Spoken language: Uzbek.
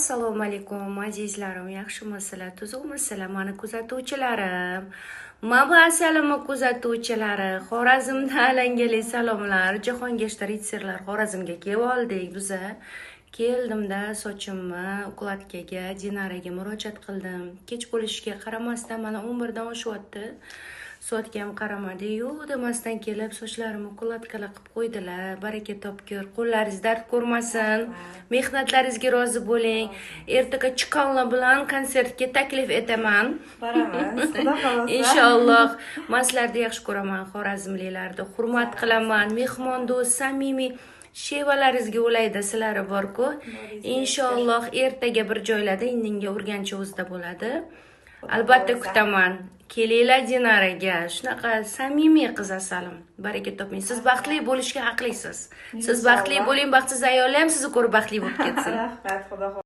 Assalomu alaykum azizlarim, yaxshimisizlar, tuzukmisizlar, mani kuzatuvchilarim. Mabasalimi kuzatuvchilari, Xorazmda alangali salomlar, Jahongashta ritserlar Xorazmga kelib oldik biza. Keldimda sochimni ukladkaga, Dinaraga murojaat qildim. Kech bo'lishiga qaramasdan mana 11 dan oshyapti. Soatga ham qaramadi-yu, demasdan kelib sochlarimni ukladkalar qilib qo'ydilar. Baraka topkur, qo'llaringiz dard ko'rmasin. Mehnatlaringizga rozi bo'ling. Ertaga chiqanlar bilan konsertga taklif etaman. Boramiz, xudo xolasa. Inshaalloh. Men sizlarni yaxshi ko'raman, xorazmliklarni hurmat qilaman. Mehmondo'st, samimiy shevalaringizga o'layda sizlari bor-ku. Inshaalloh ertaga bir joylarda indinga Urganch o'zida bo'ladi. Albatta kutaman. Kelinglar Dinaraga. Shunaqa samimiy qiz asalim. Baraka toping. Siz baxtli bo'lishga haqlisiz. Siz baxtli bo'ling, baxtsiz ayollar ham sizni ko'rib baxtli bo'lib ketsin. Rahmat, xudo xolasa.